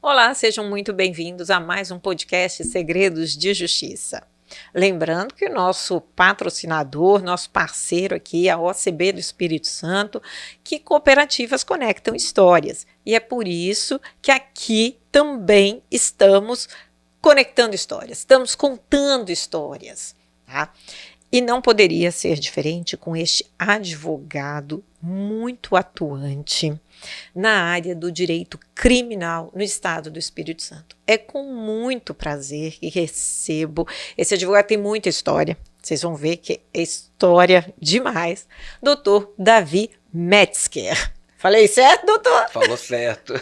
Olá, sejam muito bem-vindos a mais um podcast Segredos de Justiça. Lembrando que o nosso patrocinador, nosso parceiro aqui é a OCB do Espírito Santo, que cooperativas conectam histórias. E é por isso que aqui também estamos conectando histórias, estamos contando histórias, tá? E não poderia ser diferente com este advogado muito atuante na área do direito criminal no estado do Espírito Santo. É com muito prazer que recebo. Esse advogado tem muita história. Vocês vão ver que é história demais. Dr. Davi Metzger. Falei certo, doutor? Falou certo.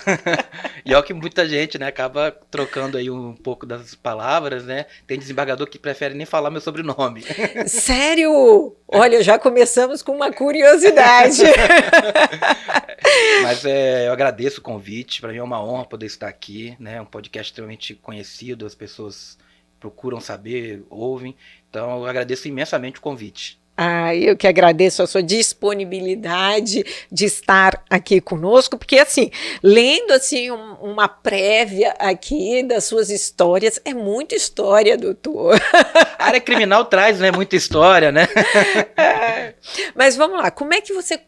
E é o que muita gente, né, acaba trocando aí um pouco das palavras, né? Tem desembargador que prefere nem falar meu sobrenome. Sério? Olha, já começamos com uma curiosidade. Mas eu agradeço o convite. Para mim é uma honra poder estar aqui, né? Um podcast extremamente conhecido, as pessoas procuram saber, ouvem. Então eu agradeço imensamente o convite. Eu que agradeço a sua disponibilidade de estar aqui conosco, porque assim, lendo assim uma prévia aqui das suas histórias, é muita história, doutor. A área criminal traz, né, muita história, né? Mas vamos lá, como é que você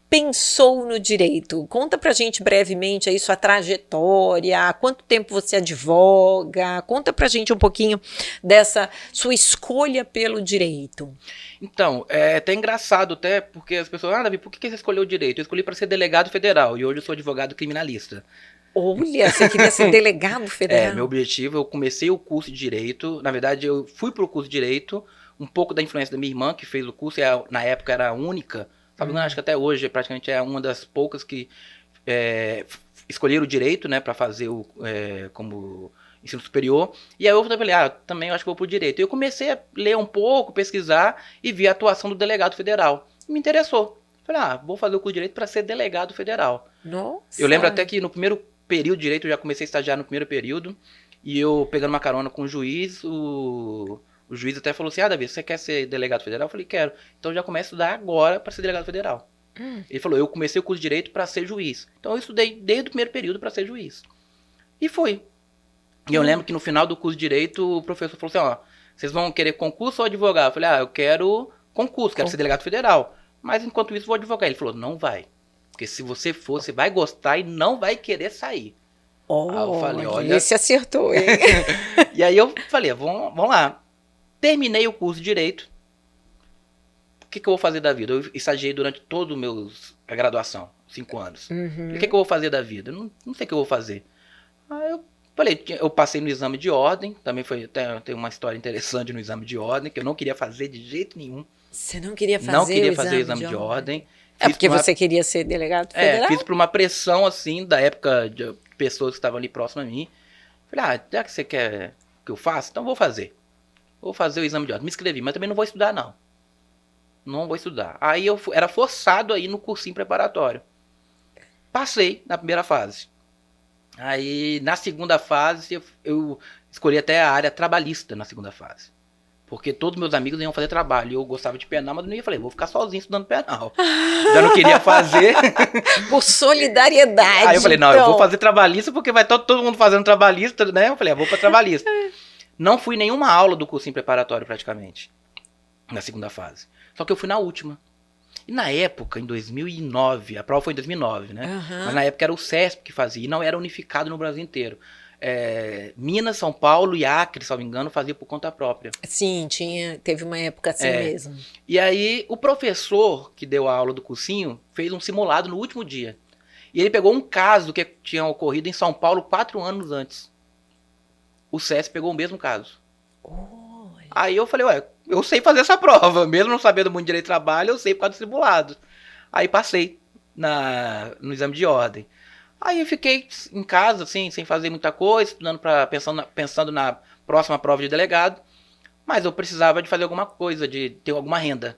pensou no direito? Conta pra gente brevemente aí sua trajetória, há quanto tempo você advoga, conta pra gente um pouquinho dessa sua escolha pelo direito. Então, é até engraçado, até porque as pessoas, Davi, por que você escolheu o direito? Eu escolhi para ser delegado federal e hoje eu sou advogado criminalista. Olha, você queria ser delegado federal? Meu objetivo, eu comecei o curso de Direito, na verdade eu fui pro curso de Direito, um pouco da influência da minha irmã que fez o curso, na época era a única, sabe, acho que até hoje praticamente é uma das poucas que escolheram o Direito, né, para fazer como ensino superior, e aí eu falei, também eu acho que vou pro Direito. E eu comecei a ler um pouco, pesquisar e vi a atuação do delegado federal. Me interessou. Falei, vou fazer o curso de Direito para ser delegado federal. Nossa! Eu lembro até que no primeiro período de Direito, eu já comecei a estagiar no primeiro período, e eu pegando uma carona com o juiz, o juiz até falou assim, Davi, você quer ser delegado federal? Eu falei, quero. Então eu já começo a estudar agora para ser delegado federal. Ele falou, eu comecei o curso de Direito para ser juiz. Então eu estudei desde o primeiro período para ser juiz. E fui. E eu lembro que no final do curso de Direito, o professor falou assim, vocês vão querer concurso ou advogar? Eu falei, eu quero concurso, quero ser delegado federal. Mas enquanto isso, vou advogar. Ele falou, não vai. Porque se você for, você vai gostar e não vai querer sair. Aí eu falei, olha... Esse acertou, hein? E aí eu falei, vamos lá. Terminei o curso de Direito. O que eu vou fazer da vida? Eu estagiei durante toda a graduação, 5 anos. E o que eu vou fazer da vida? Não sei o que eu vou fazer. Aí eu falei, eu passei no exame de ordem, também tem uma história interessante no exame de ordem, que eu não queria fazer de jeito nenhum. Você não queria fazer Não queria fazer o exame de ordem. Porque você queria ser delegado federal? Fiz por uma pressão, assim, da época de pessoas que estavam ali próximas a mim. Falei, já que você quer que eu faça, então vou fazer. Vou fazer o exame de ordem. Me inscrevi, mas também não vou estudar, não. Não vou estudar. Aí eu era forçado a ir no cursinho preparatório. Passei na primeira fase. Aí, na segunda fase, eu escolhi até a área trabalhista na segunda fase. Porque todos meus amigos iam fazer trabalho. Eu gostava de penal, mas não ia. Falei, vou ficar sozinho estudando penal. Já não queria fazer. Por solidariedade. Aí eu falei, não, eu vou fazer trabalhista porque vai todo mundo fazendo trabalhista, né? Eu falei, vou para trabalhista. Não fui nenhuma aula do cursinho preparatório praticamente. Na segunda fase. Só que eu fui na última. E na época, em 2009, a prova foi em 2009, né? Mas na época era o CESP que fazia, e não era unificado no Brasil inteiro. Minas, São Paulo e Acre, se não me engano, fazia por conta própria. Sim, teve uma época assim mesmo. E aí, o professor que deu a aula do cursinho fez um simulado no último dia. E ele pegou um caso que tinha ocorrido em São Paulo 4 anos antes. O CESP pegou o mesmo caso. Aí eu falei, eu sei fazer essa prova, mesmo não sabendo muito direito de trabalho, eu sei por causa do simulado. Aí passei no exame de ordem. Aí eu fiquei em casa, assim, sem fazer muita coisa, estudando pensando na próxima prova de delegado, mas eu precisava de fazer alguma coisa, de ter alguma renda.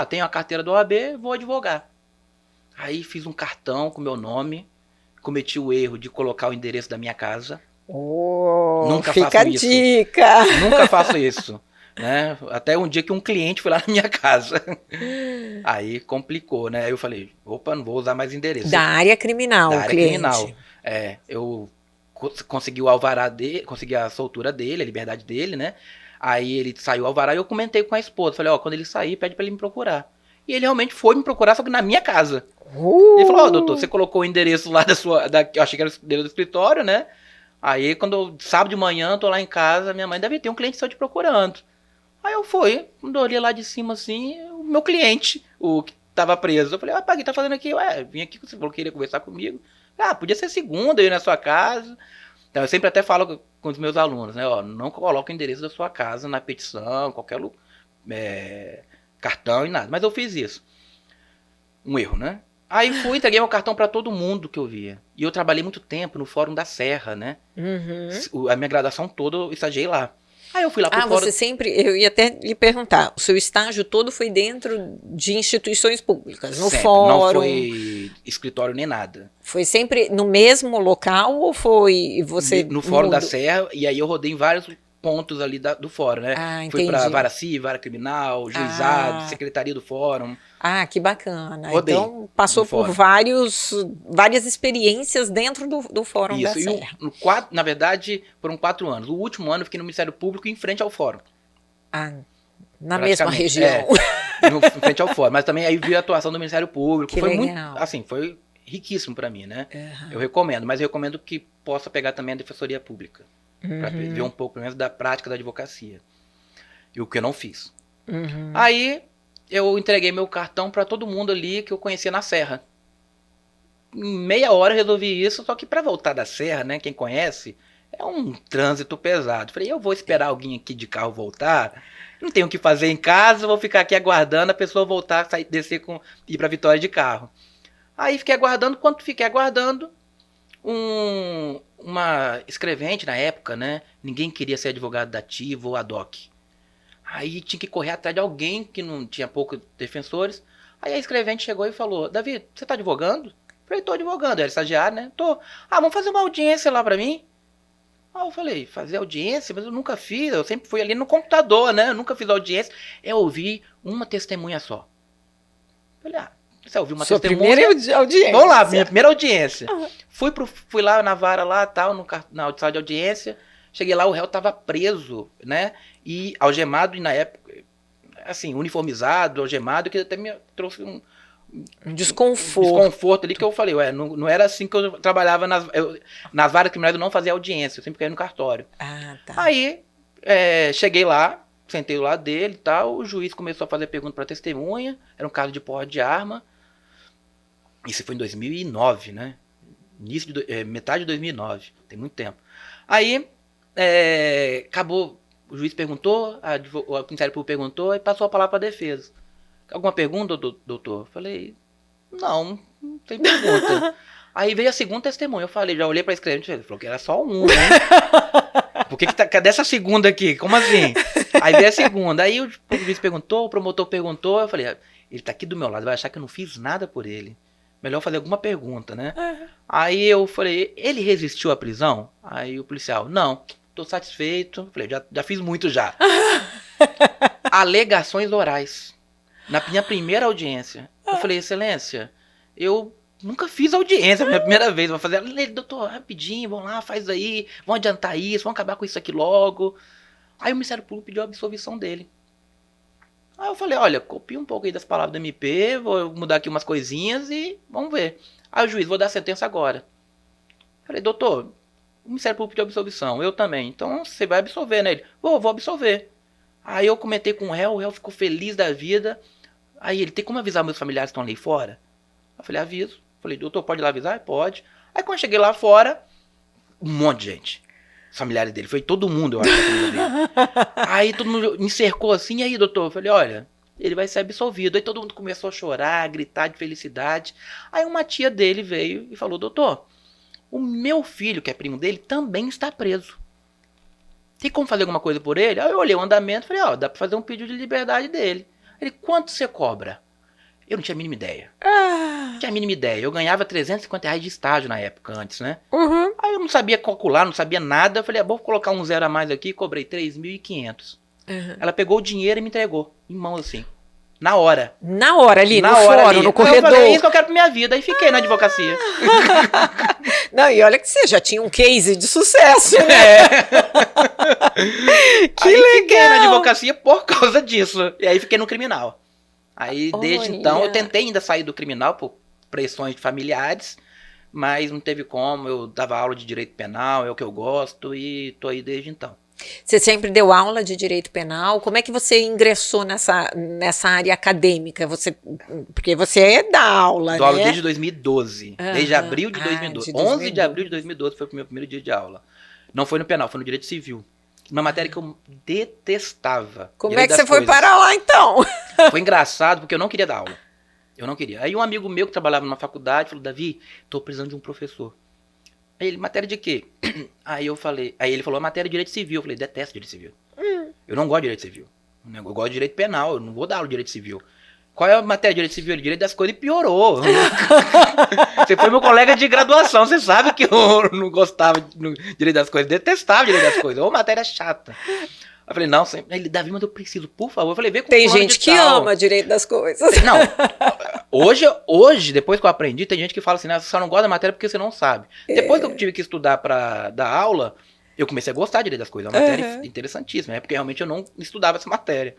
Tenho a carteira do OAB, vou advogar. Aí fiz um cartão com meu nome, cometi o erro de colocar o endereço da minha casa. Nunca fica faço a dica. Nunca faço isso. né? Até um dia que um cliente foi lá na minha casa. Aí complicou, né? Aí eu falei, opa, não vou usar mais endereço. Da área criminal, Da o área cliente. criminal. Eu consegui o alvará dele, consegui a soltura dele, a liberdade dele, né? Aí ele saiu o alvará e eu comentei com a esposa. Falei, quando ele sair, pede pra ele me procurar. E ele realmente foi me procurar, só que na minha casa. Ele falou, doutor, você colocou o endereço lá eu achei que era o endereço do escritório, né? Aí, sábado de manhã, tô lá em casa, minha mãe deve ter um cliente só te procurando. Aí eu fui, quando eu olhei lá de cima assim, o meu cliente, o que tava preso. Eu falei, Pagui, tá fazendo aqui? Vim aqui, você falou que queria conversar comigo. Podia ser segunda, eu ir na sua casa. Então eu sempre até falo com os meus alunos, né? Não coloca o endereço da sua casa na petição, qualquer cartão e nada. Mas eu fiz isso. Um erro, né? Aí fui, entreguei meu cartão pra todo mundo que eu via. E eu trabalhei muito tempo no Fórum da Serra, né? A minha graduação toda eu estagiei lá. Aí eu fui lá pro Fórum... Eu ia até lhe perguntar, o seu estágio todo foi dentro de instituições públicas, no Fórum? Não foi escritório nem nada. Foi sempre no mesmo local ou foi você... No Fórum da Serra, e aí eu rodei em vários pontos ali do Fórum, né? Fui pra Vara Civil, Vara Criminal, Juizado, Secretaria do Fórum. Que bacana. Rodei então passou por várias experiências dentro do Fórum da Serra. Na verdade, foram 4 anos. O último ano eu fiquei no Ministério Público em frente ao Fórum. Na mesma região. Em frente ao Fórum. Mas também aí vi a atuação do Ministério Público. Que foi legal. Muito, assim, foi riquíssimo pra mim, né? Eu recomendo, mas eu recomendo que possa pegar também a Defensoria Pública. Pra ver um pouco, pelo menos, da prática da advocacia. E o que eu não fiz. Aí eu entreguei meu cartão pra todo mundo ali que eu conhecia na Serra. Em meia hora eu resolvi isso, só que pra voltar da Serra, né, quem conhece, é um trânsito pesado. Falei, eu vou esperar alguém aqui de carro voltar, não tenho o que fazer em casa, vou ficar aqui aguardando a pessoa voltar, descer ir pra Vitória de carro. Aí fiquei aguardando, quando fiquei aguardando, uma escrevente na época, né, ninguém queria ser advogado da ativa ou ad hoc. Aí tinha que correr atrás de alguém que não tinha poucos defensores. Aí a escrevente chegou e falou, Davi, você tá advogando? Eu falei, tô advogando. Era estagiário, né? Tô. Vamos fazer uma audiência lá pra mim? Eu falei, fazer audiência? Mas eu nunca fiz. Eu sempre fui ali no computador, né? Eu nunca fiz audiência. Eu ouvi uma testemunha só. Eu falei, você ouviu uma testemunha? Primeira audiência. Vamos lá, minha primeira audiência. Fui lá na vara lá, tal, na audição de audiência. Cheguei lá, o réu tava preso, né? E algemado, e na época, assim, uniformizado, algemado, que até me trouxe um desconforto ali, que eu falei, não era assim que eu trabalhava nas varas criminais, eu não fazia audiência, eu sempre caía no cartório. Tá. Aí, cheguei lá, sentei do lado dele e tal, o juiz começou a fazer pergunta pra testemunha, era um caso de porte de arma, isso foi em 2009, né? Metade de 2009, tem muito tempo. Aí, acabou, o juiz perguntou, o Ministério Público perguntou e passou a palavra para a defesa. Alguma pergunta, doutor? Falei, não tem pergunta. Aí veio a segunda testemunha, eu falei, já olhei para a escrevente, ele falou que era só um, né? Por que cadê essa segunda aqui? Como assim? Aí veio a segunda, aí o juiz perguntou, o promotor perguntou, eu falei, ele tá aqui do meu lado, vai achar que eu não fiz nada por ele. Melhor fazer alguma pergunta, né? Aí eu falei, ele resistiu à prisão? Aí o policial, não, tô satisfeito. Falei, já fiz muito já. Alegações orais. Na minha primeira audiência. Eu falei, excelência, eu nunca fiz audiência, minha primeira vez. Vou fazer, doutor, rapidinho, vamos lá, faz aí, vamos adiantar isso, vamos acabar com isso aqui logo. Aí o Ministério Público pediu a absolvição dele. Aí eu falei, olha, copia um pouco aí das palavras do MP, vou mudar aqui umas coisinhas e vamos ver. Aí o juiz, vou dar a sentença agora. Falei, doutor, o Ministério Público pediu absolvição, eu também, então você vai absolver, né? Ele, vou absolver. Aí eu comentei com o réu ficou feliz da vida. Aí ele, tem como avisar meus familiares que estão ali fora? Eu falei, aviso. Falei, doutor, pode ir lá avisar? Pode. Aí quando eu cheguei lá fora, um monte de gente. Os familiares dele, foi todo mundo, eu acho, da família dele. Aí todo mundo me cercou assim, e aí, doutor? Eu falei, olha, ele vai ser absolvido. Aí todo mundo começou a chorar, a gritar de felicidade. Aí uma tia dele veio e falou, doutor, o meu filho, que é primo dele, também está preso. Tem como fazer alguma coisa por ele? Aí eu olhei o andamento e falei, dá pra fazer um pedido de liberdade dele. Ele, quanto você cobra? Eu não tinha a mínima ideia. Não tinha a mínima ideia. Eu ganhava R$350 de estágio na época, antes, né? Aí eu não sabia calcular, não sabia nada. Eu falei, vou colocar um zero a mais aqui e cobrei 3.500. Uhum. Ela pegou o dinheiro e me entregou, em mãos assim. Na hora. Na hora ali, Na no hora fórum, ali. no Eu corredor. falei, é isso que eu quero pra minha vida. Aí fiquei na advocacia. Não, e olha que você já tinha um case de sucesso, né? É. Que aí legal. fiquei na advocacia por causa disso. E aí fiquei no criminal. Aí desde Olha. então eu tentei ainda sair do criminal por pressões de familiares, mas não teve como. Eu dava aula de direito penal, é o que eu gosto e tô aí desde então. Você sempre deu aula de direito penal? Como é que você ingressou nessa área acadêmica? Porque você é da aula, Dou aula né? desde 2012. Desde abril de 2012. 11 de abril de 2012 foi o meu primeiro dia de aula. Não foi no penal, foi no direito civil. Uma matéria que eu detestava. Como é que você foi parar lá, então? Foi engraçado porque eu não queria dar aula. Eu não queria. Aí um amigo meu que trabalhava na faculdade falou, Davi, tô precisando de um professor. Aí ele, matéria de quê? Aí ele falou, matéria de direito civil. Eu falei, detesto direito civil. Eu não gosto de direito civil. Eu gosto de direito penal, eu não vou dar aula de direito civil. Qual é a matéria de direito civil? Direito das coisas, e piorou. Você foi meu colega de graduação, você sabe que eu não gostava de direito das coisas, detestava direito das coisas. Ô, matéria chata. Eu falei, não, ele, Davi, mas eu preciso, por favor. Eu falei, vê com Tem gente que ama direito das coisas. Não, hoje, depois que eu aprendi, tem gente que fala assim, você só não gosta da matéria porque você não sabe. Depois que eu tive que estudar pra dar aula, eu comecei a gostar de direito das coisas. É uma matéria interessantíssima, porque realmente eu não estudava essa matéria.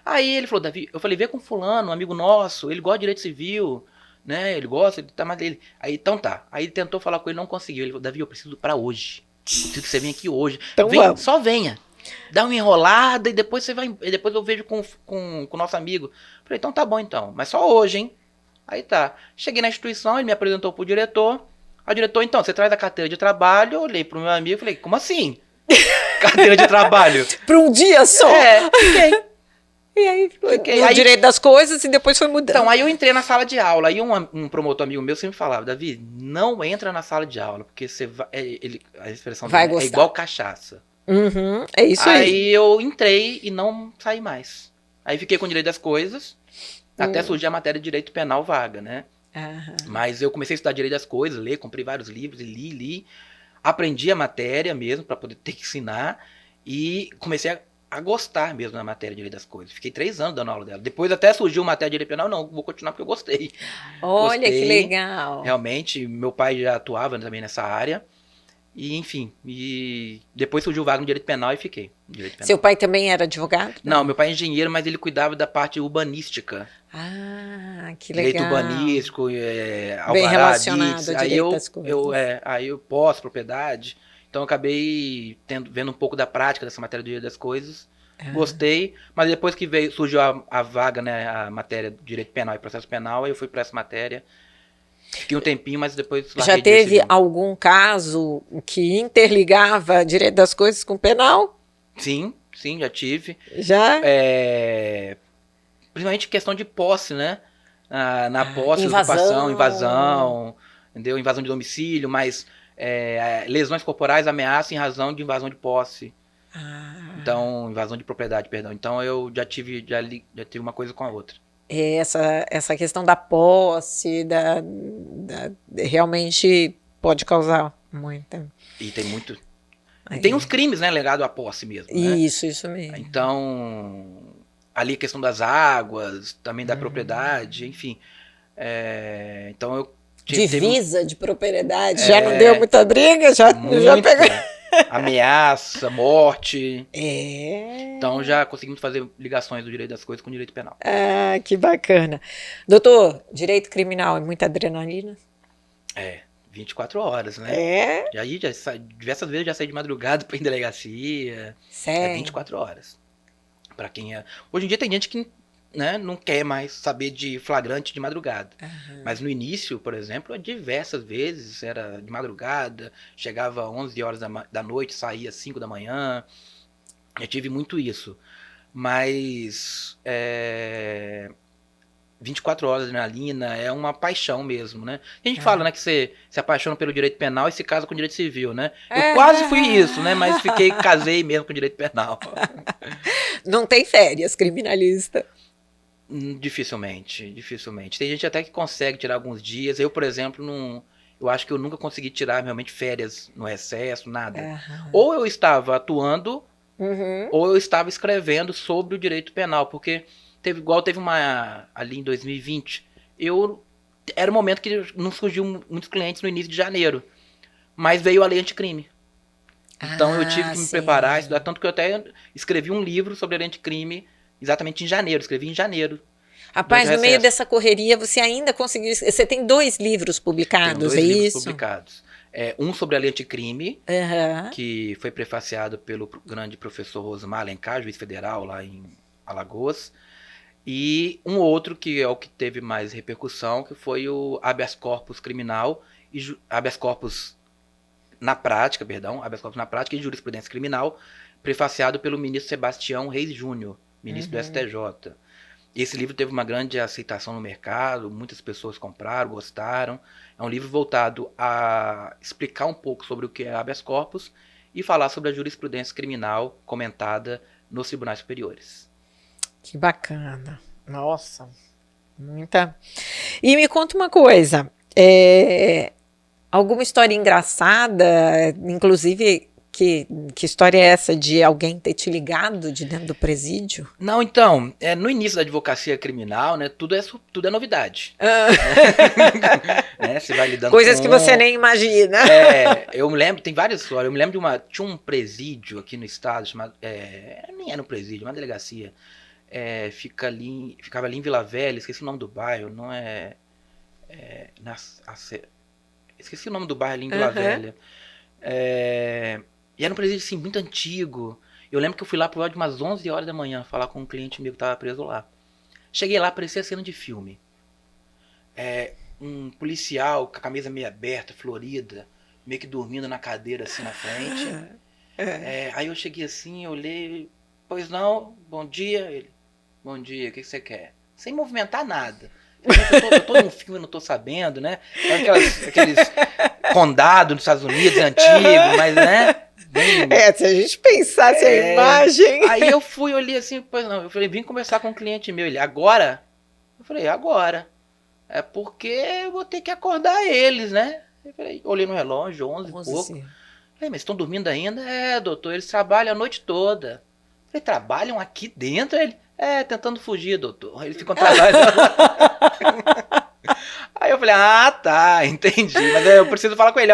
Aí ele falou, Davi, eu falei, vê com fulano, um amigo nosso, ele gosta de direito civil, né, ele gosta, ele tá mais dele. Aí, então tá. Aí ele tentou falar com ele, não conseguiu. Ele falou, Davi, eu preciso pra hoje. Eu preciso que você venha aqui hoje. Então vem, só venha. Dá uma enrolada e depois você vai. E depois eu vejo com o nosso amigo. Falei, então tá bom então. Mas só hoje, hein? Aí tá. Cheguei na instituição, ele me apresentou pro diretor. Aí o diretor, então, você traz a carteira de trabalho. Eu olhei pro meu amigo e falei, como assim? Carteira de trabalho? Pra um dia só? Fiquei. E aí ficou no direito das coisas e depois foi mudando. Então, aí eu entrei na sala de aula. Aí um promotor amigo meu sempre falava, Davi, não entra na sala de aula, porque você vai. A expressão dele é igual cachaça. Uhum, é isso aí. Aí eu entrei e não saí mais. Aí fiquei com o direito das coisas, até surgir a matéria de direito penal vaga, né? Mas eu comecei a estudar direito das coisas, comprei vários livros e li. Aprendi a matéria mesmo, para poder ter que ensinar. E comecei a gostar mesmo da matéria de direito das coisas. Fiquei 3 anos dando aula dela. Depois até surgiu matéria de direito penal, não, vou continuar porque eu gostei. Olha, gostei, que legal. Realmente, meu pai já atuava também nessa área. E, enfim, depois surgiu vaga no direito penal e fiquei. Seu pai também era advogado? Não, meu pai é engenheiro, mas ele cuidava da parte urbanística. Ah, que legal. Direito urbanístico, bem relacionado ao direito das coisas. Aí eu pós-propriedade. Então eu acabei vendo um pouco da prática dessa matéria do direito das coisas. Gostei, mas depois que surgiu a vaga, né, a matéria do direito penal e processo penal, aí eu fui para essa matéria. Fiquei um tempinho, mas depois já teve algum caso que interligava direito das coisas com penal? Sim, já tive. Já? Principalmente questão de posse, né? Na posse, ocupação, invasão, entendeu? Invasão de domicílio, mas lesões corporais, ameaça em razão de invasão de posse. Então, invasão de propriedade, perdão. Então eu já tive uma coisa com a outra. Essa questão da posse, realmente pode causar muita. E tem muito. Tem uns crimes, né, legado à posse mesmo. Né? Isso mesmo. Então, ali a questão das águas, também da propriedade, enfim. Então eu. Divisa de propriedade, já não deu muita briga, já pegou. Ameaça, morte. Então já conseguimos fazer ligações do direito das coisas com o direito penal. Ah, que bacana. Doutor, direito criminal é muita adrenalina? 24 horas, né? Diversas vezes já saí de madrugada pra ir em delegacia. Sério? 24 horas. Pra quem Hoje em dia tem gente que, né, não quer mais saber de flagrante de madrugada. Mas no início, por exemplo, diversas vezes era de madrugada, chegava 11 horas da noite, saía 5 da manhã. Eu tive muito isso. Mas 24 horas de adrenalina é uma paixão mesmo, né? A gente fala, né, que você se apaixona pelo direito penal e se casa com o direito civil, né? Eu quase fui isso, né? Mas casei mesmo com o direito penal. Não tem férias, criminalista. Dificilmente. Tem gente até que consegue tirar alguns dias. Eu, por exemplo, eu acho que eu nunca consegui tirar realmente férias no recesso, nada. Ou eu estava atuando, ou eu estava escrevendo sobre o direito penal, porque teve ali em 2020, era um momento que não surgiu muitos clientes no início de janeiro, mas veio a lei anticrime. Então eu tive que me preparar, estudar, tanto que eu até escrevi um livro sobre a lei anticrime exatamente em janeiro, escrevi em janeiro. Rapaz, no meio dessa correria, você ainda conseguiu... Você tem 2 livros publicados, Tenho 2 livros isso? publicados. Um sobre a lei anticrime, que foi prefaciado pelo grande professor Rosemar Alencar, juiz federal lá em Alagoas. E um outro que é o que teve mais repercussão, que foi o habeas corpus criminal, habeas corpus na prática, habeas corpus na prática e jurisprudência criminal, prefaciado pelo ministro Sebastião Reis Júnior, ministro do STJ. Esse livro teve uma grande aceitação no mercado, muitas pessoas compraram, gostaram. É um livro voltado a explicar um pouco sobre o que é habeas corpus e falar sobre a jurisprudência criminal comentada nos tribunais superiores. Que bacana. Nossa, muita... E me conta uma coisa, alguma história engraçada, inclusive... Que história é essa de alguém ter te ligado de dentro do presídio? Não, então, no início da advocacia criminal, né, tudo é novidade. Né, você vai lidando coisas que você nem imagina. Eu me lembro, tem várias histórias. Eu me lembro tinha um presídio aqui no estado, chamado, nem era um presídio, uma delegacia. Ficava ali em Vila Velha, esqueci o nome do bairro, não é... esqueci o nome do bairro ali em Vila Velha. E era um presídio assim, muito antigo. Eu lembro que eu fui lá por volta de umas 11 horas da manhã falar com um cliente meu que estava preso lá. Cheguei lá, parecia cena de filme. Um policial com a camisa meio aberta, florida, meio que dormindo na cadeira assim na frente. Aí eu cheguei assim, eu olhei, pois não, bom dia. Ele, bom dia, o que você quer? Sem movimentar nada. Eu tô num filme, não tô sabendo, né? Aqueles condados nos Estados Unidos, antigos, mas, né? Se a gente pensasse a imagem... Aí eu olhei assim, pois não, eu falei, vim conversar com um cliente meu. Ele, agora? Eu falei, agora. É porque eu vou ter que acordar eles, né? Eu falei, olhei no relógio, 11 e pouco. Sim. Falei, mas estão dormindo ainda? Doutor, eles trabalham a noite toda. Eu falei, trabalham aqui dentro? Ele, tentando fugir, doutor. Eles ficam trabalhando. Aí eu falei, tá, entendi. Mas eu preciso falar com ele,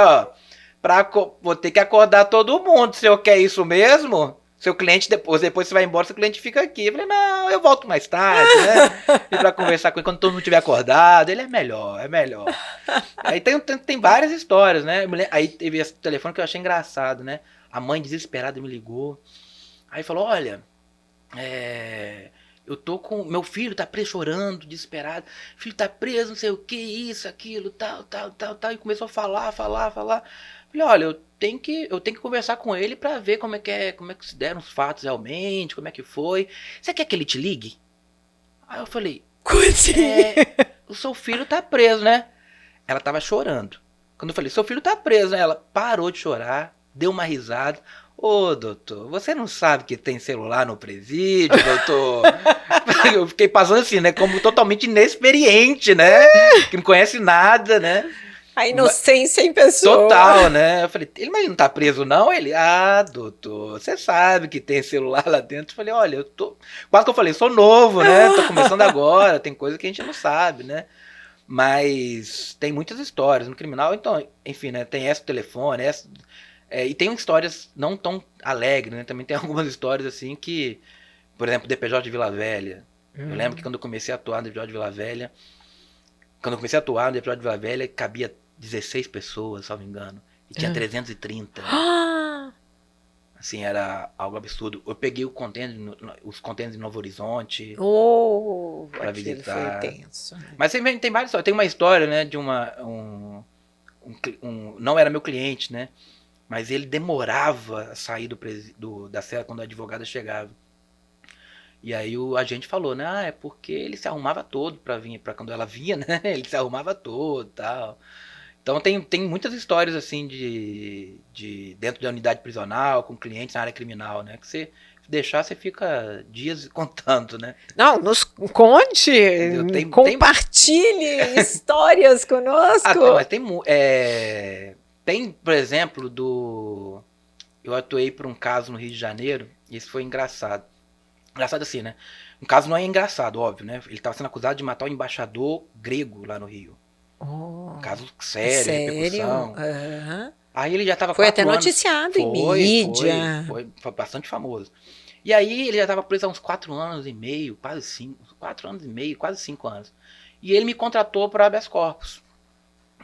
vou ter que acordar todo mundo. Se eu quer isso mesmo, seu cliente depois você vai embora, seu cliente fica aqui. Eu falei, não, eu volto mais tarde, né? E pra conversar com ele quando todo mundo estiver acordado. Ele é melhor. Aí tem várias histórias, né? Aí teve esse telefone que eu achei engraçado, né? A mãe desesperada me ligou. Aí falou, olha, eu tô com... Meu filho tá preso, chorando, desesperado. Filho tá preso, não sei o que, isso, aquilo, tal. E começou a falar. Falei, olha, eu tenho que conversar com ele pra ver como é que se deram os fatos realmente, como é que foi. Você quer que ele te ligue? Aí eu falei, o seu filho tá preso, né? Ela tava chorando. Quando eu falei, seu filho tá preso, né? Ela parou de chorar, deu uma risada. Ô, doutor, você não sabe que tem celular no presídio, doutor? Eu fiquei passando assim, né? Como totalmente inexperiente, né? Que não conhece nada, né? A inocência em pessoa. Total, né? Eu falei, mas ele não tá preso, não? Ele, doutor, você sabe que tem celular lá dentro. Eu falei, olha, quase que eu falei, sou novo, né? Tô começando agora, tem coisa que a gente não sabe, né? Mas tem muitas histórias no criminal, então, enfim, né? Tem essa do telefone, essa... e tem histórias não tão alegres, né? Também tem algumas histórias assim que, por exemplo, DPJ de Vila Velha. Eu lembro que quando eu comecei a atuar no DPJ de Vila Velha, cabia 16 pessoas, se não me engano. E tinha 330. Assim, era algo absurdo. Eu peguei os contêineres de Novo Horizonte para visitar. Foi tenso, né? Mas tem várias histórias. Tem uma história, né, de não era meu cliente, né? Mas ele demorava a sair da cela quando a advogada chegava. E aí o agente falou, né? É porque ele se arrumava todo para quando ela vinha, né? Ele se arrumava todo e tal. Então tem muitas histórias assim de dentro da unidade prisional, com clientes na área criminal, né? Que você deixar, você fica dias contando, né? Não, nos conte, compartilhe histórias conosco. Mas tem, por exemplo, eu atuei por um caso no Rio de Janeiro, e isso foi engraçado. Engraçado assim, né? Um caso não é engraçado, óbvio, né? Ele estava sendo acusado de matar o embaixador grego lá no Rio. Oh, Um caso sério, sério? repercussão. Aham. Aí ele já estava Foi até 4 anos. noticiado em Foi, mídia. foi bastante famoso. E aí ele já estava preso há uns 4 anos e meio, quase 5, 4 anos e meio, quase 5 anos. E ele me contratou para habeas corpus,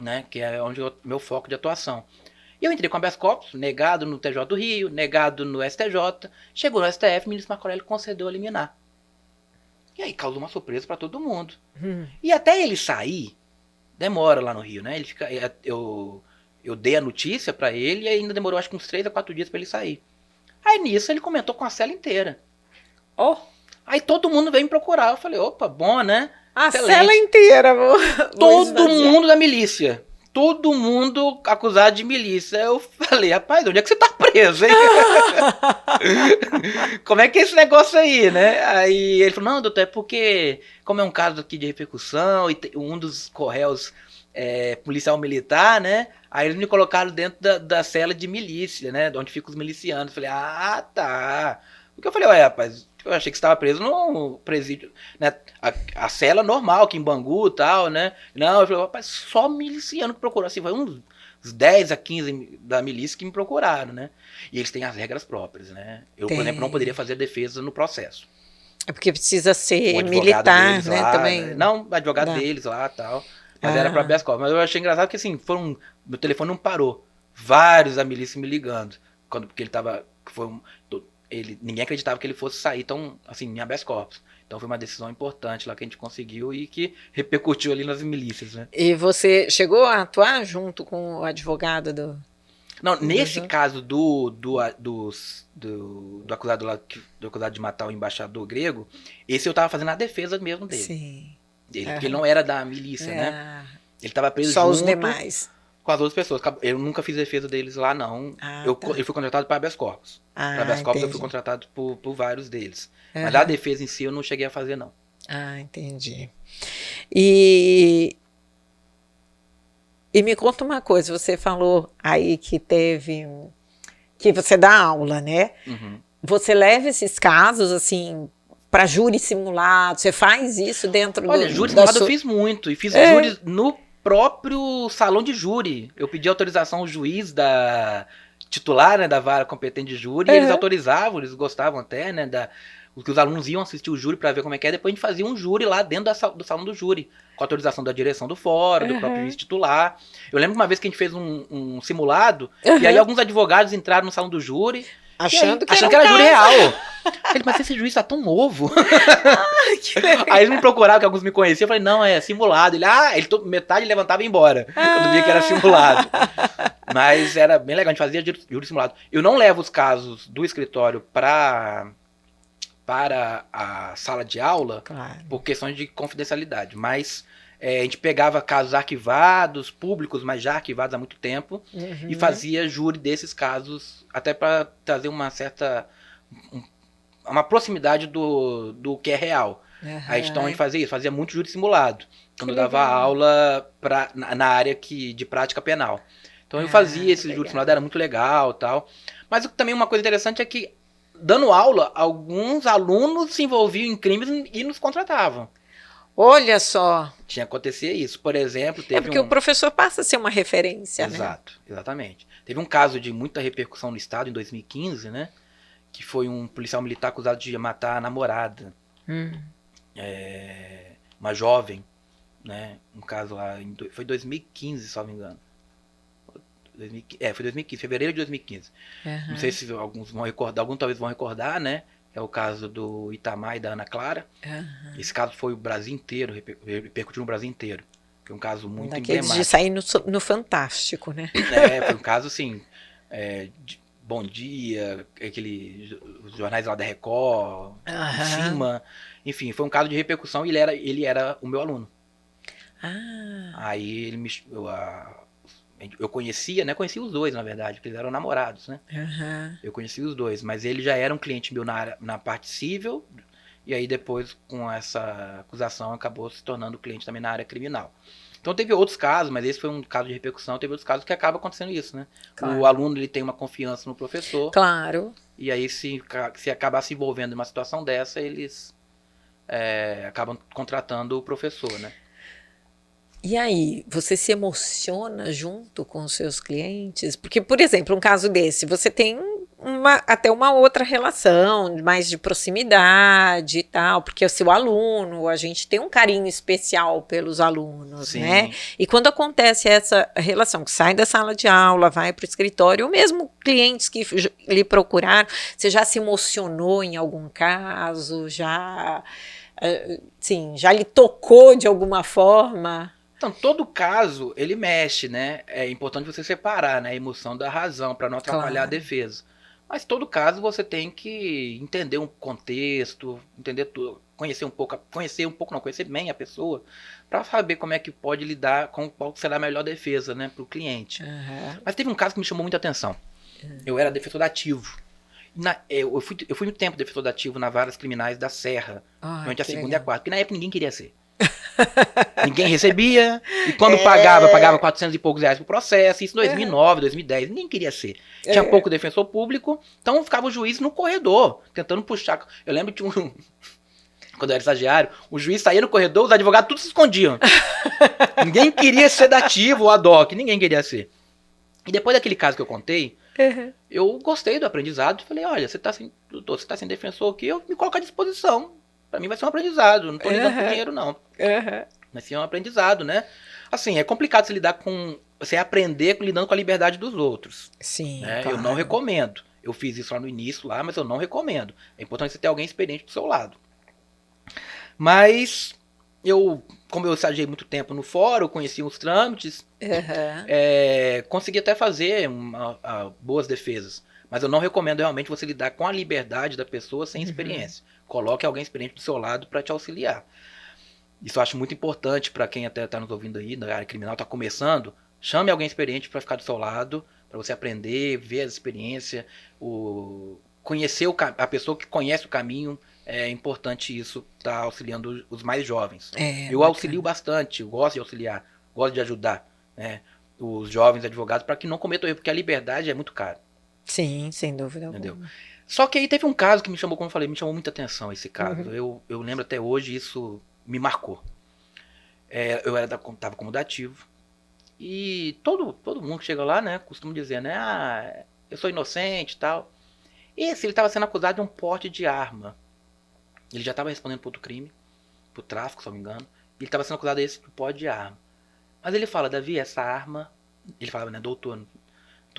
né? Que é onde meu foco de atuação. E eu entrei com habeas corpus, negado no TJ do Rio, negado no STJ. Chegou no STF, o ministro Marco Aurélio concedeu a liminar. E aí causou uma surpresa para todo mundo. E até ele sair, demora lá no Rio, né? Ele fica, eu dei a notícia para ele e ainda demorou acho que uns 3 a 4 dias para ele sair. Aí nisso ele comentou com a cela inteira. Oh, Aí todo mundo veio me procurar. Eu falei, opa, bom, né? a Excelente. cela inteira, vou Todo esvaziar. mundo da milícia. Todo mundo acusado de milícia. Eu falei, rapaz, onde é que você tá preso, hein? Como é que é esse negócio aí, né? Aí ele falou, não, doutor, é porque, como é um caso aqui de repercussão, e um dos corréus é policial militar, né? Aí eles me colocaram dentro da cela de milícia, né? Onde ficam os milicianos. Eu falei, ah, tá. Porque eu falei, ué, rapaz, eu achei que você estava preso no presídio, né? A cela normal, aqui em Bangu e tal, né? Não, eu falei, rapaz, só miliciano que procurou. Assim, foi uns 10 a 15 da milícia que me procuraram, né? E eles têm as regras próprias, né? Eu, por exemplo, não poderia fazer defesa no processo. É porque precisa O ser advogado militar, deles né? lá, Também. não, o advogado Dá. deles lá e tal. Mas era pra Ah, habeas corpus. Mas eu achei engraçado que, assim, meu telefone não parou. Vários da milícia me ligando. Porque ele tava... ninguém acreditava que ele fosse sair tão, assim, em habeas corpus. Então foi uma decisão importante lá que a gente conseguiu e que repercutiu ali nas milícias, né? e você chegou a atuar junto com o advogado do... Não, nesse Uhum. caso do acusado lá, do acusado de matar o embaixador grego, esse eu tava fazendo a defesa mesmo dele. Sim. Porque ele não era da milícia, né? Ah, Ele tava preso só os junto demais. com as outras pessoas. Eu nunca fiz defesa deles lá, não. Ah, tá. Eu fui contratado para habeas corpus. Para Ah, habeas corpus eu fui entendi. contratado por vários deles. Mas a Aham. defesa em si eu não cheguei a fazer, não. Ah, entendi. E, e me conta uma coisa, você falou aí que que você dá aula, né? Uhum. Você leva esses casos assim para júri simulado? Você faz isso dentro Olha, júri da simulado eu sua... fiz muito. E fiz júri no próprio salão de júri. Eu pedi autorização ao juiz da titular, né, da vara competente de júri, e eles autorizavam, eles gostavam até, né, que os alunos iam assistir o júri para ver como é que é, depois a gente fazia um júri lá dentro do salão do júri, com autorização da direção do fórum, do próprio juiz titular. Eu lembro uma vez que a gente fez um simulado, e aí alguns advogados entraram no salão do júri, Achando que achando era que era um júri caso. real. Ele, mas esse juiz tá tão novo. Que legal. Aí eles me procuraram, que alguns me conheciam, eu falei, não, é simulado. Ele, metade levantava e ia embora, quando via que era simulado. Mas era bem legal, a gente fazia júri simulado. Eu não levo os casos do escritório para a sala de aula, Claro. por questões de confidencialidade, mas a gente pegava casos arquivados, públicos, mas já arquivados há muito tempo, e fazia júri desses casos, até para trazer uma certa... uma proximidade do que é real. Aí então a gente fazia isso, fazia muito júri simulado, quando eu dava aula na área de prática penal. Então eu fazia esse júri simulado, era muito legal e tal. Mas também uma coisa interessante é que, dando aula, alguns alunos se envolviam em crimes e nos contratavam. Olha só. Tinha que acontecer isso. Por exemplo, teve porque o professor passa a ser uma referência, Exato, exatamente. Teve um caso de muita repercussão no estado em 2015, né? Que foi um policial militar acusado de matar a namorada. Uma jovem, né? Um caso lá, foi 2015, se não me engano. Foi 2015, fevereiro de 2015. Não sei se alguns vão recordar, alguns talvez vão recordar, né? É o caso do Itamar e da Ana Clara. Esse caso foi o Brasil inteiro, repercutiu no Brasil inteiro. Foi um caso muito emblemático. De sair no Fantástico, né? Foi um caso assim, Bom Dia, os jornais lá da Record, em cima. Enfim, foi um caso de repercussão e ele era o meu aluno. Aí eu conhecia, né? Conhecia os dois, na verdade, porque eles eram namorados, né? Eu conhecia os dois, mas ele já era um cliente meu na parte civil, e aí depois, com essa acusação, acabou se tornando cliente também na área criminal. Então teve outros casos, mas esse foi um caso de repercussão, teve outros casos que acaba acontecendo isso, né? Claro. O aluno ele tem uma confiança no professor. Claro. E aí se acabar se envolvendo em uma situação dessa, eles acabam contratando o professor, né? E aí, você se emociona junto com os seus clientes? Porque, por exemplo, um caso desse, você tem até uma outra relação, mais de proximidade e tal, porque é o seu aluno, a gente tem um carinho especial pelos alunos, Sim. né? E quando acontece essa relação, que sai da sala de aula, vai para o escritório, ou mesmo clientes que lhe procuraram, você já se emocionou em algum caso? Já lhe tocou de alguma forma? Então, todo caso, ele mexe, né? É importante você separar, né, a emoção da razão, para não atrapalhar a defesa. Mas todo caso você tem que entender um contexto, entender tudo, conhecer bem a pessoa, para saber como é que pode lidar, com qual será a melhor defesa, né, para o cliente. Mas teve um caso que me chamou muita atenção. Eu era defensor ativo. Eu fui muito tempo defensor ativo na varas criminais da Serra, durante a segunda e a quarta, porque na época ninguém queria ser. Ninguém recebia, e quando pagava 400 e poucos reais pro processo, isso em 2009, 2010, ninguém queria ser. Tinha pouco defensor público, então ficava o juiz no corredor, tentando puxar. Eu lembro que quando eu era estagiário, o juiz saía no corredor, os advogados todos se escondiam. Ninguém queria ser dativo ou ad hoc, ninguém queria ser. E depois daquele caso que eu contei, eu gostei do aprendizado, falei, olha, você tá sem defensor aqui, eu me coloco à disposição. Pra mim vai ser um aprendizado, não tô lidando com dinheiro, não. Vai ser um aprendizado, né? Assim, é complicado se lidar com... Você aprender lidando com a liberdade dos outros. Sim, né? claro. Eu não recomendo. Eu fiz isso lá no início, mas eu não recomendo. É importante você ter alguém experiente do seu lado. Mas, como eu estagiei muito tempo no fórum, conheci os trâmites, consegui até fazer boas defesas. Mas eu não recomendo realmente você lidar com a liberdade da pessoa sem experiência. Coloque alguém experiente do seu lado para te auxiliar. Isso eu acho muito importante para quem até está nos ouvindo aí, na área criminal, está começando. Chame alguém experiente para ficar do seu lado, para você aprender, ver a experiência, conhecer a pessoa que conhece o caminho. É importante isso, tá auxiliando os mais jovens. Eu auxilio bastante, eu gosto de auxiliar, gosto de ajudar, né, os jovens advogados para que não cometam erro, porque a liberdade é muito cara. Sim, sem dúvida Entendeu? alguma. Só que aí teve um caso que me chamou, como eu falei, me chamou muita atenção esse caso. Eu lembro até hoje, isso me marcou. Eu tava como dativo. E todo mundo que chega lá, né, costuma dizer, né, eu sou inocente e tal. Esse, ele tava sendo acusado de um porte de arma. Ele já tava respondendo por outro crime, por tráfico, se não me engano. E ele tava sendo acusado desse porte de arma. Mas ele fala, Davi, essa arma... Ele falava, né, doutor,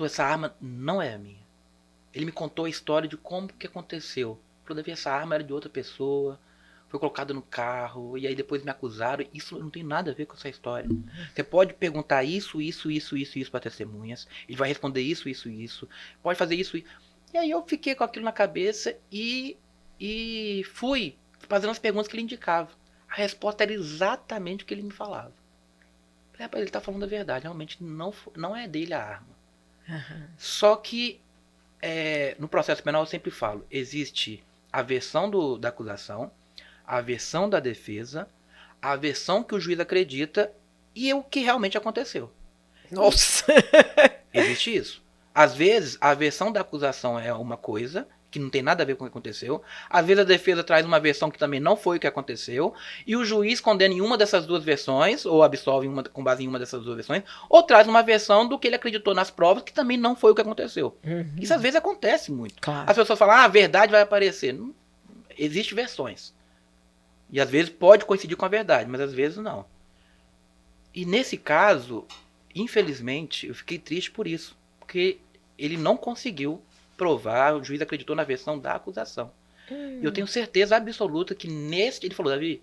essa arma não é a minha. Ele me contou a história de como que aconteceu. Ele falou, Davi, essa arma era de outra pessoa, foi colocada no carro, e aí depois me acusaram. Isso não tem nada a ver com essa história. Você pode perguntar isso para testemunhas, ele vai responder isso. Pode fazer isso. E aí eu fiquei com aquilo na cabeça e fui fazendo as perguntas que ele indicava. A resposta era exatamente o que ele me falava. Falei, rapaz, ele tá falando a verdade, realmente não é dele a arma. Só que no processo penal eu sempre falo, existe a versão da acusação, a versão da defesa, a versão que o juiz acredita e o que realmente aconteceu. Nossa! Existe isso. Às vezes, a versão da acusação é uma coisa que não tem nada a ver com o que aconteceu. Às vezes a defesa traz uma versão que também não foi o que aconteceu. E o juiz condena em uma dessas duas versões, ou absolve com base em uma dessas duas versões, ou traz uma versão do que ele acreditou nas provas, que também não foi o que aconteceu. Isso às vezes acontece muito. Claro. As pessoas falam, a verdade vai aparecer. Não, existem versões. E às vezes pode coincidir com a verdade, mas às vezes não. E nesse caso, infelizmente, eu fiquei triste por isso. Porque ele não conseguiu provar, o juiz acreditou na versão da acusação. E eu tenho certeza absoluta que ele falou, Davi,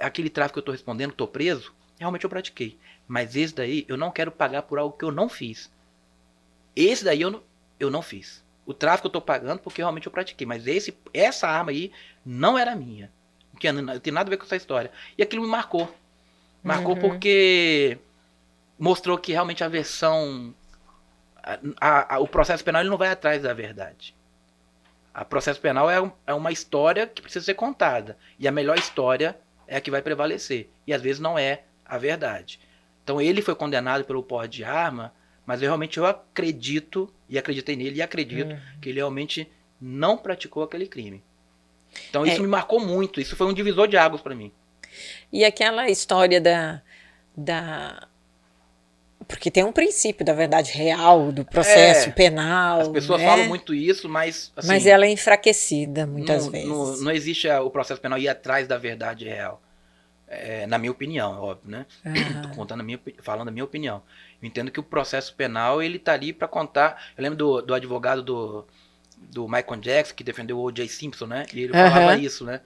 aquele tráfico que eu estou respondendo, estou preso, realmente eu pratiquei. Mas esse daí eu não quero pagar por algo que eu não fiz. Esse daí eu não fiz. O tráfico eu estou pagando porque realmente eu pratiquei. Mas essa arma aí não era minha. Não tem nada a ver com essa história. E aquilo me marcou. Marcou porque mostrou que realmente a versão... o processo penal ele não vai atrás da verdade. O processo penal é uma história que precisa ser contada. E a melhor história é a que vai prevalecer. E às vezes não é a verdade. Então ele foi condenado pelo porte de arma, mas eu acredito, e acreditei nele, e acredito que ele realmente não praticou aquele crime. Então isso me marcou muito, isso foi um divisor de águas para mim. E aquela história porque tem um princípio da verdade real, do processo penal. As pessoas né? falam muito isso, mas... Assim, mas ela é enfraquecida muitas vezes. Não existe o processo penal ir atrás da verdade real. Na minha opinião, é óbvio, né? Tô falando a minha opinião. Eu entendo que o processo penal, ele tá ali para contar... Eu lembro do advogado do Michael Jackson, que defendeu o O.J. Simpson, né? E ele falava isso, né?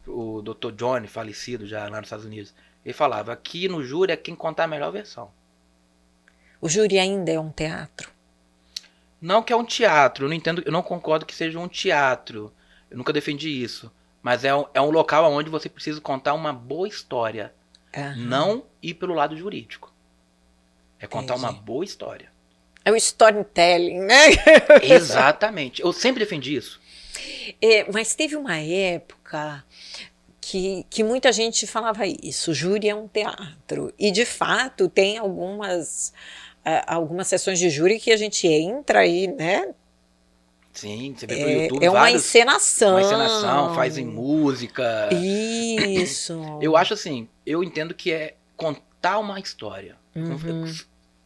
O Dr. Johnny, falecido já lá nos Estados Unidos. Ele falava, aqui no júri é quem contar a melhor versão. O júri ainda é um teatro? Não que é um teatro, eu não concordo que seja um teatro. Eu nunca defendi isso. Mas é um local onde você precisa contar uma boa história. Não ir pelo lado jurídico. É contar uma boa história. É o storytelling, né? Exatamente. Eu sempre defendi isso. Mas teve uma época que muita gente falava isso. O júri é um teatro. E, de fato, tem algumas sessões de júri que a gente entra aí, né? Sim, você vê pelo YouTube é uma encenação. Uma encenação, fazem música. Isso. Eu acho assim, eu entendo que é contar uma história.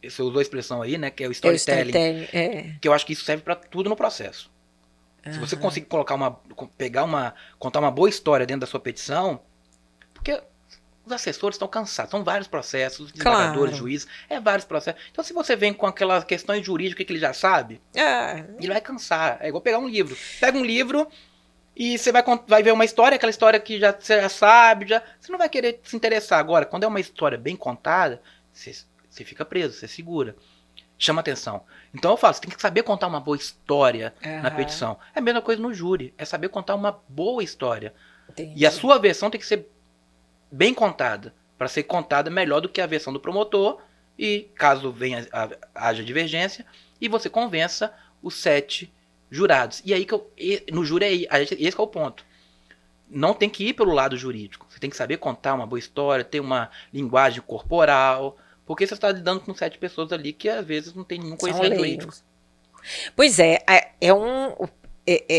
Você usou a expressão aí, né? Que é o storytelling. Que eu acho que isso serve para tudo no processo. Se você conseguir contar uma boa história dentro da sua petição, porque os assessores estão cansados, são vários processos, os desembargadores, juízes, vários processos. Então, se você vem com aquelas questões jurídicas que ele já sabe, ele vai cansar. É igual pegar um livro. Pega um livro e você vai ver uma história, aquela história que você já sabe, você não vai querer se interessar. Agora, quando é uma história bem contada, você fica preso, você segura. Chama atenção. Então eu falo, você tem que saber contar uma boa história na petição. É a mesma coisa no júri, é saber contar uma boa história. Entendi. E a sua versão tem que ser bem contada, para ser contada melhor do que a versão do promotor, e caso haja divergência, e você convença os 7 jurados. E aí no júri esse que é o ponto. Não tem que ir pelo lado jurídico. Você tem que saber contar uma boa história, ter uma linguagem corporal, porque você está lidando com 7 pessoas ali que às vezes não tem nenhum conhecimento jurídico. Pois é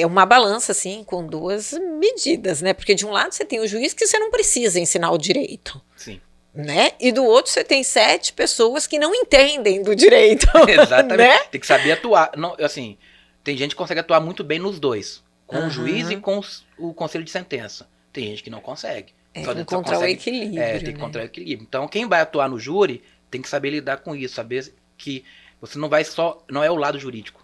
uma balança, assim, com 2 medidas, né? Porque de um lado você tem o juiz que você não precisa ensinar o direito. Sim. Né? E do outro você tem 7 pessoas que não entendem do direito. Exatamente. Né? Tem que saber atuar. Não, assim, tem gente que consegue atuar muito bem nos dois. Com o juiz e com o conselho de sentença. Tem gente que não consegue. Encontrar o equilíbrio. Tem que encontrar o equilíbrio. Então, quem vai atuar no júri tem que saber lidar com isso. Saber que você não é o lado jurídico.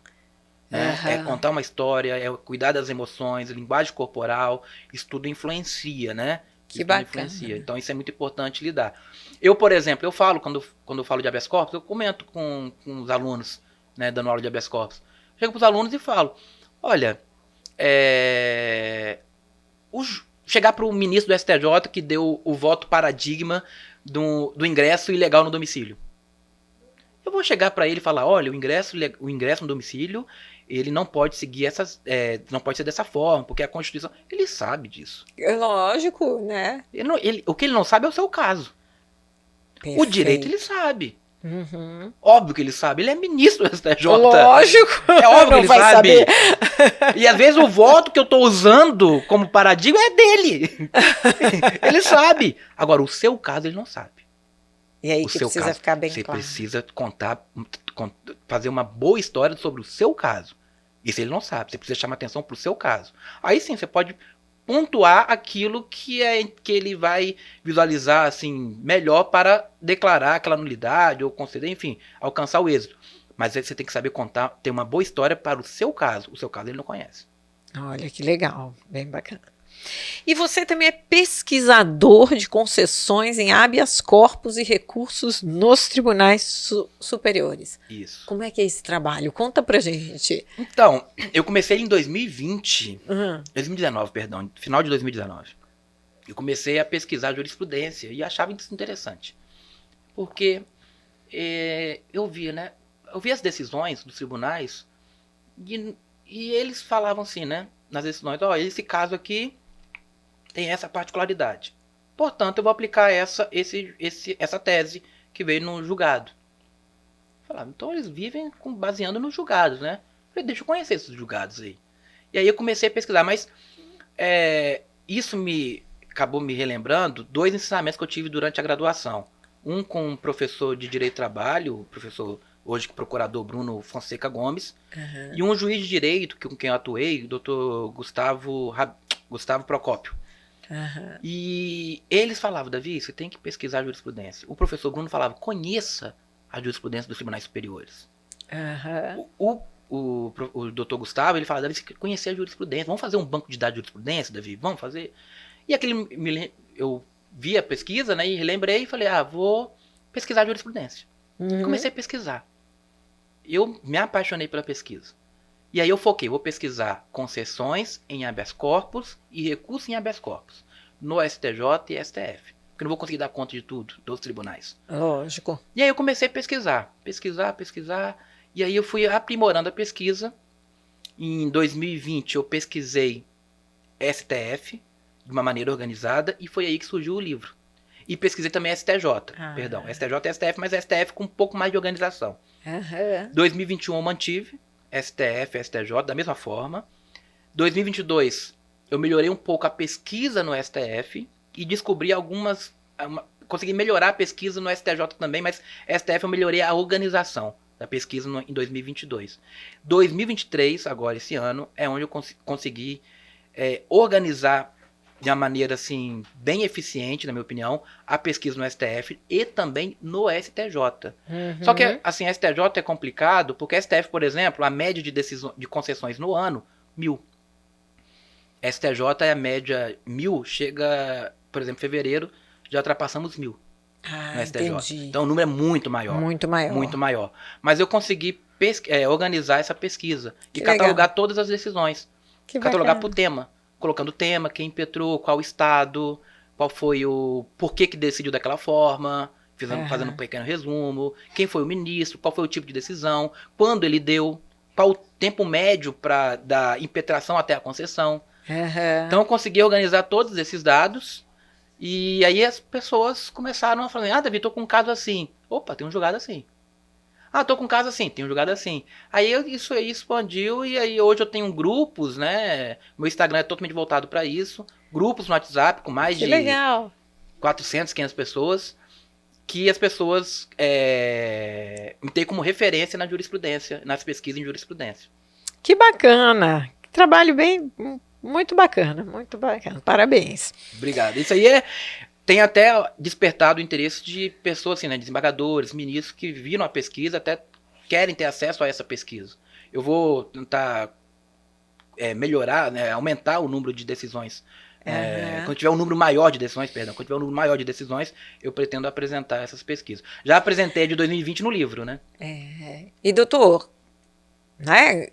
Né? É contar uma história, é cuidar das emoções, linguagem corporal, isso tudo influencia, né? Que bacana. Então isso é muito importante lidar. Eu, por exemplo, quando eu falo de habeas corpus, eu comento com os alunos, né, dando aula de habeas corpus. Chego para os alunos e falo, olha, chegar para o ministro do STJ que deu o voto paradigma do ingresso ilegal no domicílio. Eu vou chegar para ele e falar, olha, o ingresso no domicílio, ele não pode seguir não pode ser dessa forma, porque a Constituição... Ele sabe disso. Lógico, né? O que ele não sabe é o seu caso. Perfeito. O direito ele sabe. Óbvio que ele sabe. Ele é ministro do STJ. Lógico. É óbvio que ele sabe. E às vezes o voto que eu estou usando como paradigma é dele. Ele sabe. Agora, o seu caso ele não sabe. E aí que precisa ficar bem claro. Você precisa fazer uma boa história sobre o seu caso. Isso ele não sabe. Você precisa chamar atenção para o seu caso. Aí sim, você pode pontuar aquilo que ele vai visualizar assim, melhor para declarar aquela nulidade ou conceder, enfim, alcançar o êxito. Mas aí você tem que saber contar, ter uma boa história para o seu caso. O seu caso ele não conhece. Olha que legal, bem bacana. E você também é pesquisador de concessões em habeas corpus e recursos nos tribunais superiores. Isso. Como é que é esse trabalho? Conta pra gente. Então, eu comecei em 2019, perdão, final de 2019. Eu comecei a pesquisar jurisprudência e achava isso interessante. Porque eu via, né? Eu via as decisões dos tribunais e eles falavam assim, né? Nas decisões, esse caso aqui tem essa particularidade. portanto eu vou aplicar essa tese que veio no julgado. Falaram, então eles vivem baseando nos julgados, né? Falei, deixa eu conhecer esses julgados aí. E aí eu comecei a pesquisar, mas isso acabou me relembrando 2 ensinamentos que eu tive durante a graduação. Um com um professor de Direito do Trabalho, o professor hoje procurador Bruno Fonseca Gomes, e um juiz de direito com quem eu atuei, o doutor Gustavo Procópio. E eles falavam, Davi, você tem que pesquisar a jurisprudência. O professor Bruno falava, conheça a jurisprudência dos tribunais superiores. O doutor Gustavo, ele falava, Davi, você tem que conhecer a jurisprudência. Vamos fazer um banco de dados de jurisprudência, Davi? Vamos fazer? E eu vi a pesquisa, né, e lembrei e falei, vou pesquisar a jurisprudência. Comecei a pesquisar. Eu me apaixonei pela pesquisa. E aí eu foquei, vou pesquisar concessões em habeas corpus e recursos em habeas corpus, no STJ e STF. Porque eu não vou conseguir dar conta de tudo, dos tribunais. Lógico. E aí eu comecei a pesquisar. E aí eu fui aprimorando a pesquisa. Em 2020 eu pesquisei STF de uma maneira organizada e foi aí que surgiu o livro. E pesquisei também STJ, STJ e STF, mas STF com um pouco mais de organização. 2021 eu mantive STF, STJ da mesma forma. 2022 eu melhorei um pouco a pesquisa no STF e descobri consegui melhorar a pesquisa no STJ também, mas STF eu melhorei a organização da pesquisa em 2022. 2023, agora esse ano, é onde eu consegui organizar de uma maneira assim bem eficiente, na minha opinião, a pesquisa no STF e também no STJ. Só que assim, STJ é complicado porque STF, por exemplo, a média de concessões no ano, 1.000. STJ é a média 1.000, chega, por exemplo, em fevereiro, já ultrapassamos 1.000 no STJ. Entendi. Então o número é muito maior. Muito maior. Mas eu consegui organizar essa pesquisa e catalogar todas as decisões. Catalogar por tema. Colocando o tema, quem impetrou, qual estado, qual foi por que decidiu daquela forma, fazendo um pequeno resumo, quem foi o ministro, qual foi o tipo de decisão, quando ele deu, qual o tempo médio da impetração até a concessão. Então eu consegui organizar todos esses dados e aí as pessoas começaram a falar, Davi, tô com um caso assim. Opa, tem um julgado assim. Tô com um caso assim, tem um julgado assim. Aí isso aí expandiu e aí hoje eu tenho grupos, né? Meu Instagram é totalmente voltado para isso. Grupos no WhatsApp com mais de 400, 500 pessoas. Que as pessoas me têm como referência na jurisprudência, nas pesquisas em jurisprudência. Que bacana. Que trabalho muito bacana, muito bacana. Parabéns. Obrigado. Isso aí tem até despertado o interesse de pessoas, assim, né, desembargadores, ministros que viram a pesquisa, até querem ter acesso a essa pesquisa. Eu vou tentar melhorar, né, aumentar o número de decisões. Quando tiver um número maior de decisões, eu pretendo apresentar essas pesquisas. Já apresentei de 2020 no livro, né? E doutor, né?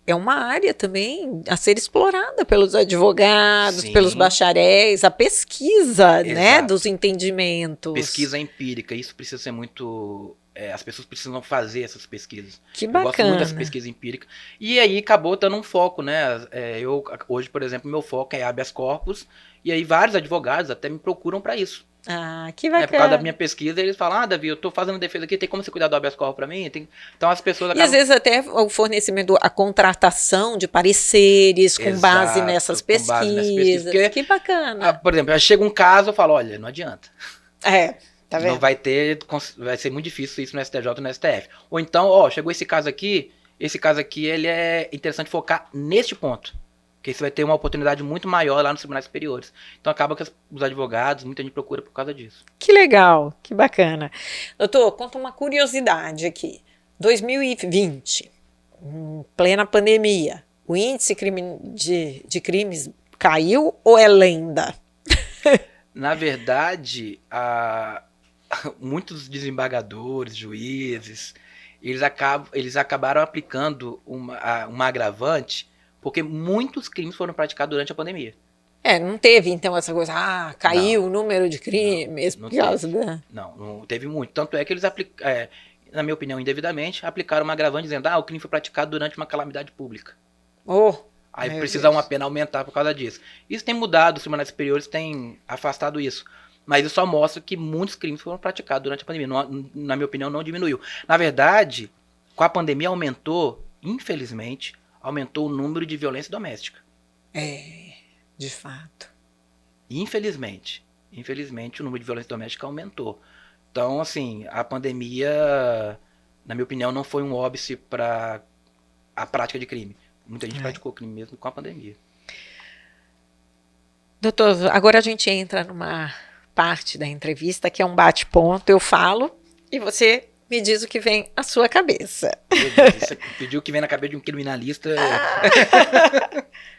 É uma área também a ser explorada pelos advogados, pelos bacharéis, a pesquisa, né, dos entendimentos. Pesquisa empírica, isso precisa ser muito... as pessoas precisam fazer essas pesquisas. Que bacana. Eu gosto muito dessa pesquisa empírica. E aí acabou dando um foco, né? Hoje, por exemplo, meu foco é habeas corpus, e aí vários advogados até me procuram para isso. Que bacana. Por causa da minha pesquisa, eles falam, Davi, eu tô fazendo defesa aqui, tem como você cuidar do habeas corpus pra mim? Então as pessoas acabam... E às vezes até o fornecimento, a contratação de pareceres com base nessas pesquisas. Porque, que bacana. Por exemplo, chega um caso, eu falo, olha, não adianta. Tá vendo? Não vai ser muito difícil isso no STJ e no STF. Ou então, chegou esse caso aqui, ele é interessante focar neste ponto. Porque você vai ter uma oportunidade muito maior lá nos tribunais superiores. Então acaba que os advogados, muita gente procura por causa disso. Que legal, que bacana. Doutor, conta uma curiosidade aqui. 2020, em plena pandemia, o índice de crimes caiu ou é lenda? Na verdade, muitos desembargadores, juízes, eles acabaram aplicando uma agravante porque muitos crimes foram praticados durante a pandemia. Não teve, então, essa coisa, caiu o número de crimes por causa da... Não teve muito. Tanto é que eles, na minha opinião, indevidamente, aplicaram uma agravante dizendo, o crime foi praticado durante uma calamidade pública. Aí Meu precisa Deus. uma pena aumentar por causa disso. Isso tem mudado, os tribunais superiores têm afastado isso. Mas isso só mostra que muitos crimes foram praticados durante a pandemia. Na minha opinião, não diminuiu. Na verdade, com a pandemia aumentou, infelizmente, aumentou o número de violência doméstica. De fato. Infelizmente, o número de violência doméstica aumentou. Então, assim, a pandemia, na minha opinião, não foi um óbice para a prática de crime. Muita gente praticou crime mesmo com a pandemia. Doutor, agora a gente entra numa parte da entrevista que é um bate-ponto. Eu falo e você me diz o que vem à sua cabeça. Meu Deus, você pediu o que vem na cabeça de um criminalista.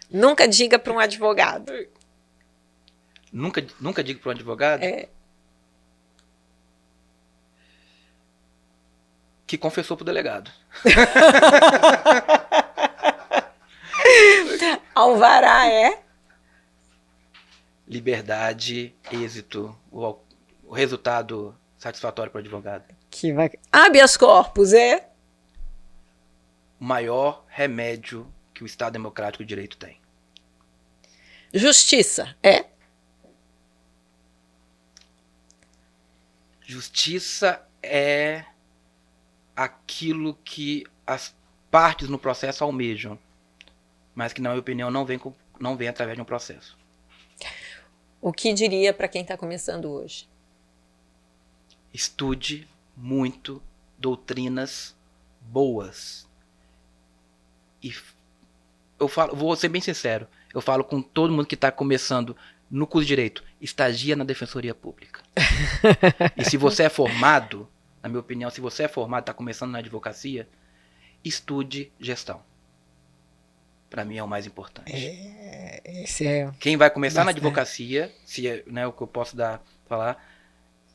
Nunca diga para um advogado. Nunca digo para um advogado que confessou pro delegado. Alvará é? Liberdade, êxito, o resultado satisfatório para o advogado. Que vai... Habeas corpus é? O maior remédio que o Estado Democrático de Direito tem. Justiça é? Justiça é aquilo que as partes no processo almejam, mas que, na minha opinião, não vem através de um processo. O que diria para quem está começando hoje? Estude muito doutrinas boas. E vou ser bem sincero, eu falo com todo mundo que está começando no curso de Direito, estagia na Defensoria Pública. E se você é formado, na minha opinião, se você é formado, está começando na advocacia, estude gestão. Para mim é o mais importante. Esse é Quem vai começar bastante. na advocacia, se é, né, o que eu posso falar,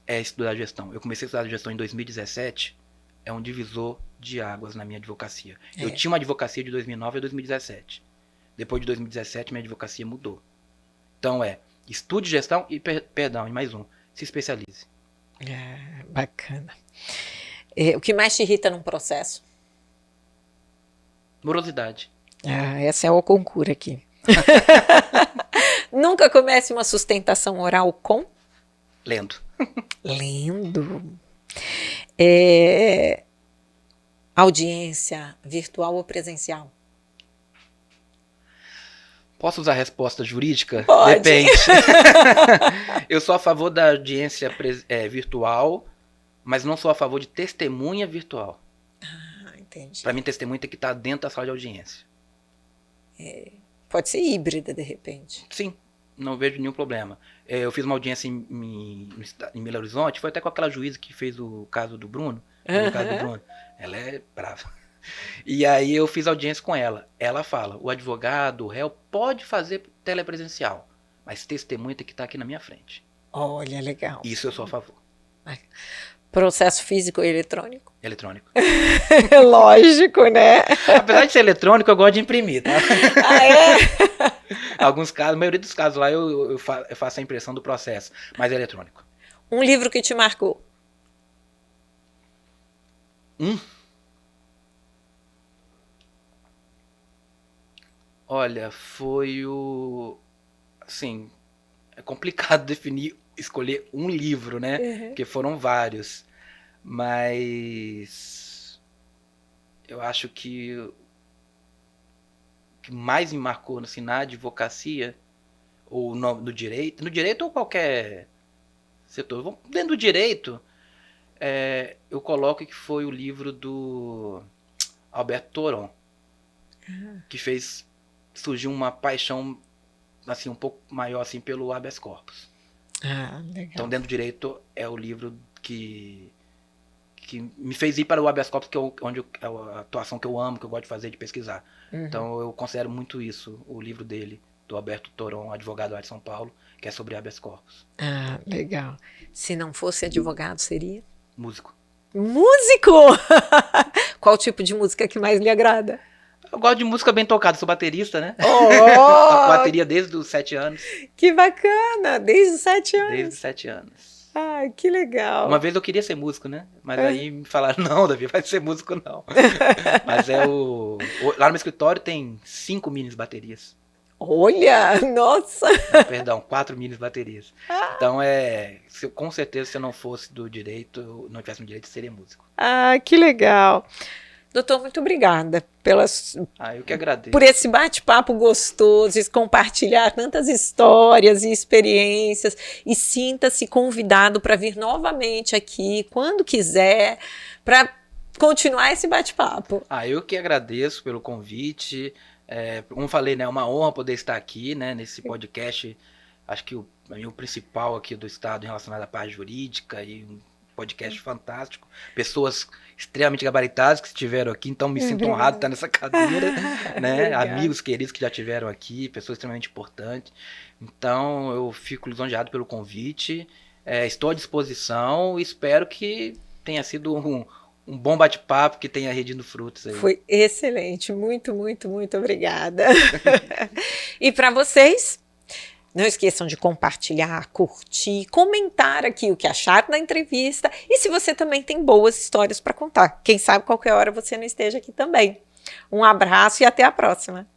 é estudar gestão. Eu comecei a estudar gestão em 2017, é um divisor de águas na minha advocacia. Eu tinha uma advocacia de 2009 a 2017. Depois de 2017, minha advocacia mudou. Então estude gestão e, e mais se especialize. Bacana. O que mais te irrita num processo? Morosidade. Essa é o concurso aqui. Nunca comece uma sustentação oral com? Lendo. Lendo. Audiência virtual ou presencial? Posso usar a resposta jurídica? Pode. Depende. Eu sou a favor da audiência virtual, mas não sou a favor de testemunha virtual. Entendi. Para mim, testemunha tem que estar dentro da sala de audiência. Pode ser híbrida, de repente. Sim, não vejo nenhum problema. Eu fiz uma audiência em Belo Horizonte, foi até com aquela juíza que fez o caso do Bruno. O caso do Bruno. Ela é brava. E aí eu fiz audiência com ela. Ela fala, o advogado, o réu, pode fazer telepresencial, mas testemunha tem que estar aqui na minha frente. Olha, legal. Isso eu sou a favor. Processo físico e eletrônico? Eletrônico. Lógico, né? Apesar de ser eletrônico, eu gosto de imprimir, tá? Alguns casos, a maioria dos casos lá eu faço a impressão do processo, mas é eletrônico. Um livro que te marcou? Olha, foi assim, é complicado escolher um livro, né? Porque foram vários. Mas eu acho que o que mais me marcou assim, na advocacia, ou no direito ou qualquer setor. Dentro do direito, eu coloco que foi o livro do Alberto Toron, que fez surgir uma paixão assim, um pouco maior assim, pelo habeas corpus. Legal. Então, dentro do direito, é o livro que me fez ir para o habeas corpus, que é a atuação que eu amo, que eu gosto de fazer, de pesquisar. Então, eu considero muito isso, o livro dele, do Alberto Toron, advogado lá de São Paulo, que é sobre habeas corpus. Legal. Se não fosse advogado, seria? Músico. Músico! Qual tipo de música que mais lhe agrada? Eu gosto de música bem tocada, sou baterista, né? Oh! Bateria desde os 7 anos. Que bacana! Desde os 7 anos. Desde os 7 anos. Ai, que legal. Uma vez eu queria ser músico, né? Mas aí me falaram, não, Davi, vai ser músico não. Mas lá no meu escritório tem 5 mini baterias. Olha, nossa. Perdão, 4 mini baterias. Então, com certeza, se eu não fosse do direito, não tivesse no direito, seria músico. Ah, que legal. Doutor, muito obrigada eu que agradeço. Por esse bate-papo gostoso, e compartilhar tantas histórias e experiências. E sinta-se convidado para vir novamente aqui, quando quiser, para continuar esse bate-papo. Eu que agradeço pelo convite. Como falei, né, é uma honra poder estar aqui, né, nesse podcast. Acho que o principal aqui do estado relacionado à parte jurídica, e um podcast fantástico. Pessoas extremamente gabaritadas que estiveram aqui, então me sinto honrado de estar nessa cadeira, né? Amigos queridos que já estiveram aqui, pessoas extremamente importantes. Então eu fico lisonjeado pelo convite, estou à disposição e espero que tenha sido um bom bate-papo, que tenha rendido frutos aí. Foi excelente, muito, muito, muito obrigada. E para vocês, não esqueçam de compartilhar, curtir, comentar aqui o que acharam da entrevista e se você também tem boas histórias para contar. Quem sabe qualquer hora você não esteja aqui também. Um abraço e até a próxima.